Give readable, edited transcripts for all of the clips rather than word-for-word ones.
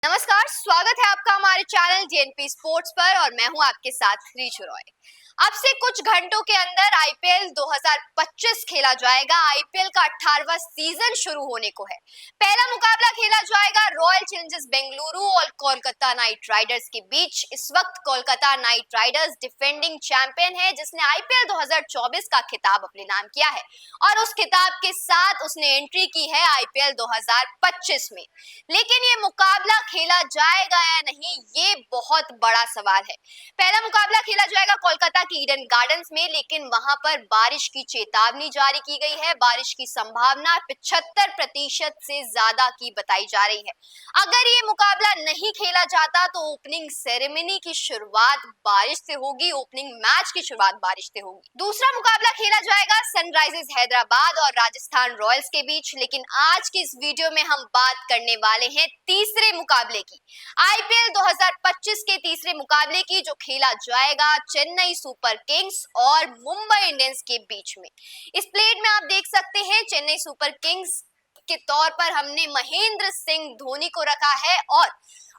नमस्कार, स्वागत है आपका हमारे चैनल जेएनपी स्पोर्ट्स पर और मैं हूं आपके साथ रीचू रॉय। अब से कुछ घंटों के अंदर आईपीएल 2025 खेला जाएगा। आईपीएल का 18वां सीजन शुरू होने को है। पहला मुकाबला खेला जाएगा रॉयल चैलेंजर्स बेंगलुरु और कोलकाता नाइट राइडर्स के बीच। इस वक्त Kolkata night Riders defending champion है, जिसने आईपीएल 2024 का खिताब अपने नाम किया है और उस खिताब के साथ उसने एंट्री की है आईपीएल 2025 में। लेकिन ये मुकाबला खेला जाएगा या नहीं, ये बहुत बड़ा सवाल है। पहला मुकाबला खेला जाएगा कोलकाता के ईडन गार्डन्स में, लेकिन वहां पर बारिश की चेतावनी जारी की गई है। बारिश की संभावना 75% से ज्यादा की बताई जा रही है। अगर ये मुकाबला नहीं खेला जाता तो ओपनिंग सेरेमनी की शुरुआत बारिश से होगी, ओपनिंग मैच की शुरुआत बारिश से होगी। दूसरा मुकाबला खेला जाएगा सनराइजर्स हैदराबाद और राजस्थान रॉयल्स के बीच, लेकिन आज की इस वीडियो में हम बात करने वाले हैं तीसरे मुकाबले की, आईपीएल 2025 के तीसरे मुकाबले की, जो खेला जाएगा चेन्नई सुपर किंग्स और मुंबई इंडियंस के बीच में। इस प्लेट में आप देख सकते हैं चेन्नई सुपर किंग्स के तौर पर हमने महेंद्र सिंह धोनी को रखा है और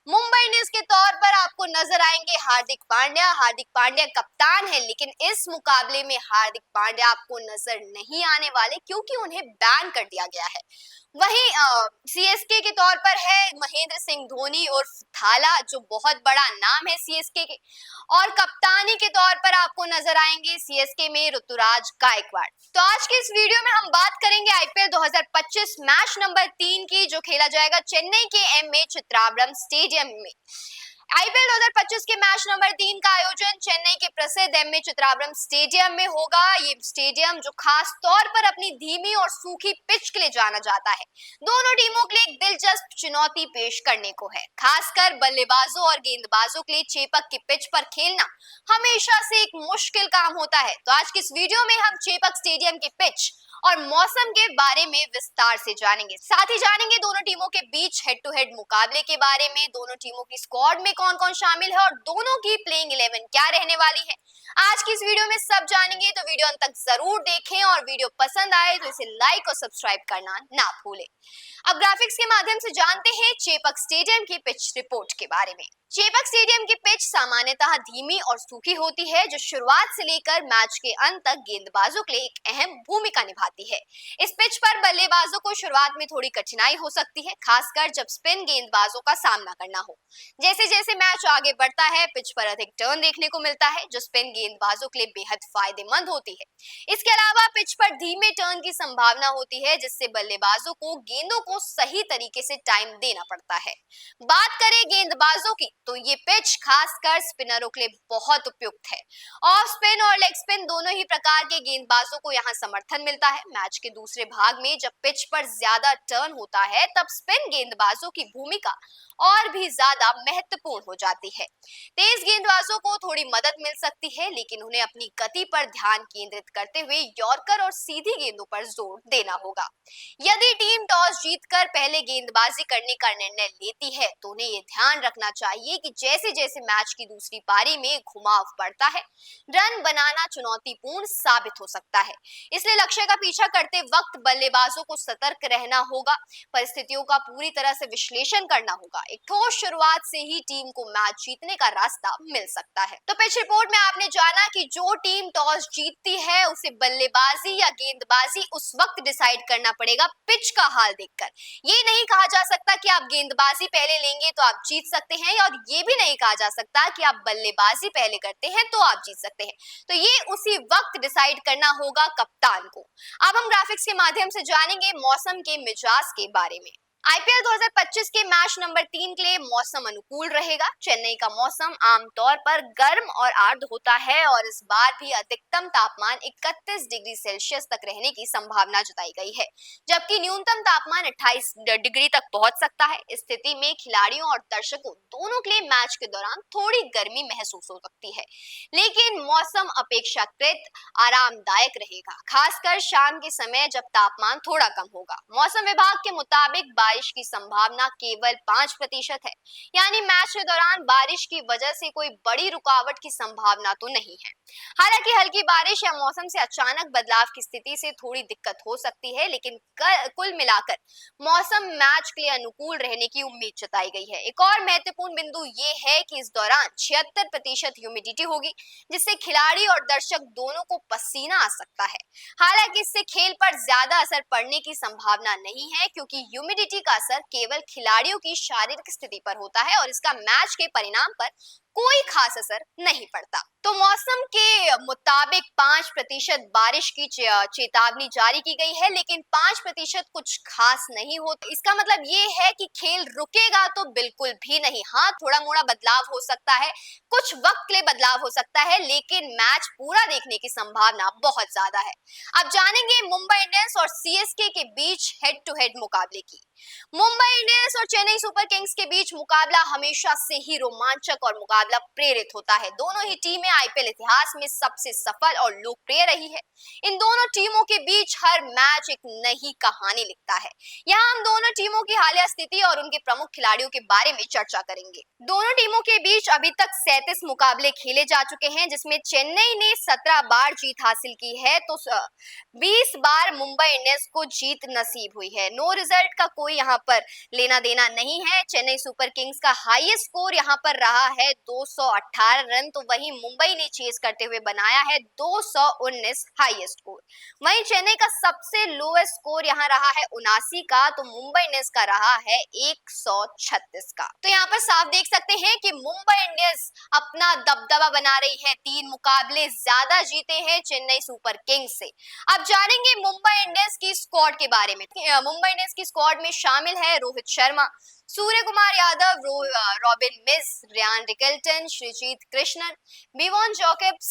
मुंबई इंडियंस के तौर पर आपको नजर आएंगे हार्दिक पांड्या। हार्दिक पांड्या कप्तान है, लेकिन इस मुकाबले में हार्दिक पांड्या आपको नजर नहीं आने वाले क्योंकि उन्हें बैन कर दिया गया है। वहीं सीएसके के तौर पर है महेंद्र सिंह धोनी और थाला, जो बहुत बड़ा नाम है सीएसके के, और कप्तानी के तौर पर आपको नजर आएंगे सीएसके में ऋतुराज गायकवाड़। तो आज के इस वीडियो में हम बात करेंगे आईपीएल 2025 मैच नंबर 3 की, जो खेला जाएगा चेन्नई के एमए चिदंबरम स्टेडियम में। आईपीएल 2025 के मैच नंबर 3 का आयोजन चेन्नई के प्रसिद्ध एमए चिदंबरम स्टेडियम में होगा। ये स्टेडियम जो खास तौर पर अपनी धीमी और सूखी पिच के लिए जाना जाता है, दोनों टीमों के लिए एक दिलचस्प चुनौती पेश करने को है। खासकर बल्लेबाजों और गेंदबाजों के लिए चेपक की पिच पर खेलना हमेशा से एक मुश्किल काम होता है। तो आज की इस वीडियो में हम चेपक स्टेडियम की पिच और मौसम के बारे में विस्तार से जानेंगे। साथ ही जानेंगे दोनों टीमों के बीच हेड टू हेड मुकाबले के बारे में, दोनों टीमों की स्क्वाड में कौन कौन शामिल है और दोनों की प्लेइंग 11 क्या रहने वाली है। आज की इस वीडियो में सब जानेंगे, तो वीडियो अंत तक जरूर देखें और वीडियो पसंद आए तो इसे लाइक और सब्सक्राइब करना ना भूलें। अब ग्राफिक्स के माध्यम से जानते हैं चेपक स्टेडियम की पिच रिपोर्ट के बारे में। चेपक स्टेडियम की पिच सामान्यतः धीमी और सूखी होती है, जो शुरुआत से लेकर मैच के अंत तक गेंदबाजों के लिए एक अहम भूमिका निभाती है। इस पिच पर बल्लेबाजों को शुरुआत में थोड़ी कठिनाई हो सकती है, खासकर जब स्पिन गेंदबाजों का सामना करना हो। जैसे जैसे मैच आगे बढ़ता है, पिच पर अधिक टर्न देखने को मिलता है, जो स्पिन गेंदबाजों के लिए बेहद फायदेमंद होती है। इसके अलावा पिच पर धीमे टर्न की संभावना होती है, जिससे बल्लेबाजों को गेंदों को सही तरीके से टाइम देना पड़ता है। बात करें गेंदबाजों की, तो ये पिच खासकर स्पिनरों के लिए बहुत उपयुक्त है। ऑफ स्पिन और लेग स्पिन दोनों ही प्रकार के गेंदबाजों को यहाँ समर्थन मिलता है। मैच के दूसरे भाग में जब पिच पर ज्यादा टर्न होता है, तब स्पिन गेंदबाजों की भूमिका और भी ज्यादा महत्वपूर्ण हो जाती है। तेज गेंदबाजों को थोड़ी मदद मिल सकती है, लेकिन उन्हें अपनी गति पर ध्यान केंद्रित करते हुए यॉर्कर और सीधी गेंदों पर जोर देना होगा। यदि टीम टॉस जीतकर पहले गेंदबाजी करने का निर्णय लेती है, तो उन्हें ये ध्यान रखना चाहिए कि जैसे जैसे मैच की दूसरी पारी में घुमाव बढ़ता है, रन बनाना चुनौतीपूर्ण साबित हो सकता है। इसलिए लक्ष्य का पीछा करते वक्त बल्लेबाजों को सतर्क रहना होगा, परिस्थितियों का पूरी तरह से विश्लेषण करना होगा। एक ठोस शुरुआत से ही टीम को मैच जीतने का रास्ता मिल सकता है। तो पिच रिपोर्ट में आपने जाना कि जो टीम टॉस जीतती है, उसे बल्लेबाजी या गेंदबाजी उस वक्त डिसाइड करना पड़ेगा पिच का हाल देखकर। ये नहीं कहा जा सकता कि आप गेंदबाजी पहले लेंगे तो आप जीत सकते हैं, और ये भी नहीं कहा जा सकता कि आप बल्लेबाजी पहले करते हैं तो आप जीत सकते हैं। तो ये उसी वक्त डिसाइड करना होगा कप्तान को। अब हम ग्राफिक्स के माध्यम से जानेंगे मौसम के मिजाज के बारे में। आईपीएल 2025 के मैच नंबर 3 के लिए मौसम अनुकूल रहेगा। चेन्नई का मौसम आमतौर पर गर्म और आर्द्र होता है और इस बार भी अधिकतम तापमान 31 डिग्री सेल्सियस तक रहने की संभावना जताई गई है, जबकि न्यूनतम तापमान 28 डिग्री तक पहुंच सकता है। इस स्थिति में खिलाड़ियों और दर्शकों दोनों के लिए मैच के दौरान थोड़ी गर्मी महसूस हो सकती है, लेकिन मौसम अपेक्षाकृत आरामदायक रहेगा, खासकर शाम के समय जब तापमान थोड़ा कम होगा। मौसम विभाग के मुताबिक बारिश की संभावना केवल 5% है, यानी मैच के दौरान बारिश की वजह से कोई बड़ी रुकावट की संभावना तो नहीं है। हालांकि हल्की बारिश या मौसम से अचानक बदलाव की स्थिति से थोड़ी दिक्कत हो सकती है, लेकिन कुल मिलाकर मौसम मैच के लिए अनुकूल रहने की उम्मीद जताई गई है। एक और महत्वपूर्ण बिंदु ये है कि इस दौरान 76% ह्यूमिडिटी होगी, जिससे खिलाड़ी और दर्शक दोनों को पसीना आ सकता है। हालांकि इससे खेल पर ज्यादा असर पड़ने की संभावना नहीं है, क्योंकि ह्यूमिडिटी का असर केवल खिलाड़ियों की शारीरिक स्थिति पर होता है और इसका मैच के परिणाम पर कोई खास असर नहीं पड़ता। तो मौसम के मुताबिक 5% बारिश की चेतावनी जारी की गई है, लेकिन 5% कुछ खास नहीं हो। इसका मतलब ये है कि खेल रुकेगा तो बिल्कुल भी नहीं। हाँ, थोड़ा मोड़ा बदलाव हो सकता है, कुछ वक्त के लिए बदलाव हो सकता है, लेकिन मैच पूरा देखने की संभावना बहुत ज्यादा है। अब जानेंगे मुंबई इंडियंस और सीएसके के बीच हेड टू हेड मुकाबले की। मुंबई इंडियंस और चेन्नई सुपर किंग्स के बीच मुकाबला हमेशा से ही रोमांचक और मुकाबला प्रेरित होता है। दोनों ही टीमें आईपीएल इतिहास में सबसे सफल और लोकप्रिय रही है। इन दोनों टीमों के बीच हर मैच एक नई कहानी लिखता है। यहाँ हम दोनों टीमों की हालिया स्थिति और उनके प्रमुख खिलाड़ियों के बारे में चर्चा करेंगे। दोनों टीमों के बीच अभी तक 37 मुकाबले खेले जा चुके हैं, जिसमें चेन्नई ने 17 बार जीत हासिल की है, तो 20 बार मुंबई इंडियंस को जीत नसीब हुई है। नो रिजल्ट का कोई यहाँ पर लेना देना नहीं है। चेन्नई सुपर किंग्स का हाईएस्ट स्कोर यहाँ पर रहा है 218 रन, तो वहीं मुंबई ने चेस करते हुए बनाया है 219 हाईएस्ट स्कोर। वहीं चेन्नई का सबसे लोएस्ट स्कोर यहाँ रहा है 79 का, तो मुंबई इंडियंस का रहा है 136 का। तो यहाँ पर साफ देख सकते हैं कि मुंबई इंडियंस अपना दबदबा बना रही है, 3 मुकाबले ज्यादा जीते हैं चेन्नई सुपर किंग्स से। अब जानेंगे मुंबई इंडियंस की स्क्वाड के बारे में। मुंबई इंडियंस की स्क्वाड में शामिल है Rohit Sharma, Surya Kumar Yadav, Robin Minz, Ryan Rickelton, Shrijith Krishnan, Bevon Jacobs,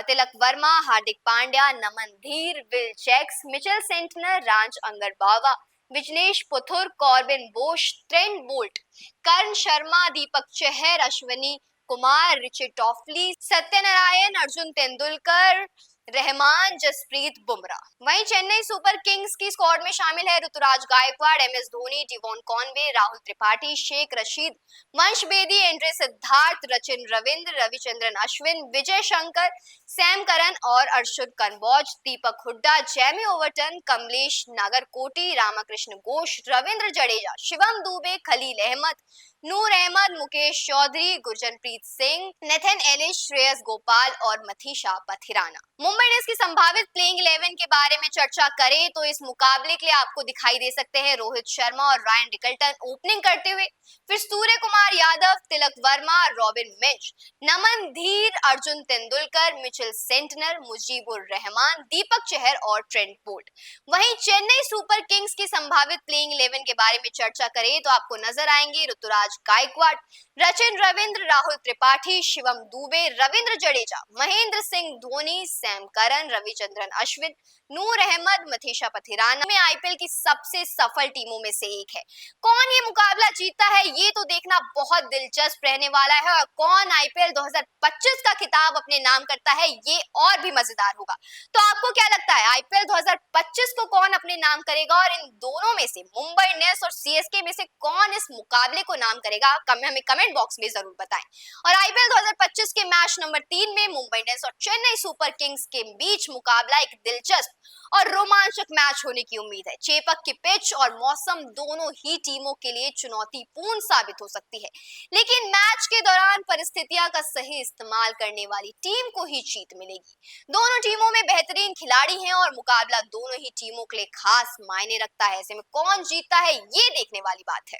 Tilak Varma, Hardik Pandya, Naman Dhir, Will Jacks, Mitchell Santner, Raj Angad Bawa, Vignesh Puthur, Corbin Bosch, Trent Boult, Karn Sharma, Deepak Chahar, Ashwani Kumar, Reece Topley, Satyanarayana, Arjun Tendulkar, Rahman, Jasprit Bumrah. वहीं चेन्नई सुपर किंग्स की स्क्वाड में शामिल है Ruturaj Gaikwad, MS Dhoni, Devon Conway, Rahul Tripathi, Shaikh Rasheed, Vansh Bedi, Andre Siddharth, Rachin Ravindra, Ravichandran Ashwin, Vijay Shankar, Sam Curran और अर्शद कनबॉज, दीपक हुड्डा, जैमी ओवर्टन, कमलेश नागरकोटी, रामकृष्ण घोष, रविंद्र जडेजा, शिवम दुबे, खलील अहमद, नूर अहमद, मुकेश चौधरी, गुरजनप्रीत सिंह, नेथन एलिश, श्रेयस गोपाल और मथीशा पथिराना। मुंबई इंडियंस की संभावित प्लेइंग 11 के बारे में चर्चा करें तो इस मुकाबले के लिए आपको दिखाई दे सकते हैं रोहित शर्मा और रायन रिकल्टन ओपनिंग करते हुए, फिर सूर्य कुमार यादव, तिलक वर्मा, रॉबिन मिंच, नमन धीर, अर्जुन तेंदुलकर, मिचेल सेंटनर, मुजीबुर रहमान, दीपक चहर और ट्रेंट बोल्ट। वहीं चेन्नई सुपर किंग्स की संभावित प्लेइंग 11 के बारे में चर्चा करें तो आपको नजर आएंगे ऋतुराज गायकवाड़, रचिन रविंद्र, राहुल त्रिपाठी, शिवम दुबे, रविंद्र जडेजा, महेंद्र सिंह धोनी, सैम करन, रविचंद्रन अश्विन, नूर अहमद, मथीशा पथिराना में आईपीएल की सबसे सफल टीमों में से एक है। कौन ये मुकाबला जीतता है ये तो देखना बहुत दिलचस्प रहने वाला है, और कौन आईपीएल 2025 का खिताब अपने नाम करता है ये और भी मजेदार होगा। तो आपको क्या लगता है आईपीएल 2025 को कौन अपने नाम करेगा, और इन दोनों में से मुंबई इंडियंस और सीएसके में से कौन इस मुकाबले को नाम करेगा? हमें कमेंट बॉक्स में जरूर बताएं। और आईपीएल 2025 के मैच नंबर 3 में मुंबई इंडियंस और चेन्नई सुपर किंग्स के बीच मुकाबला एक दिलचस्प और रोमांचक मैच होने की उम्मीद है। चेपक की पिच और मौसम दोनों ही टीमों के लिए चुनौतीपूर्ण साबित हो सकती है, लेकिन मैच के दौरान परिस्थितियां का सही इस्तेमाल करने वाली टीम को ही जीत मिलेगी। दोनों टीमों में बेहतरीन खिलाड़ी हैं और मुकाबला दोनों ही टीमों के लिए खास मायने रखता है। ऐसे में कौन जीतता है ये देखने वाली बात है।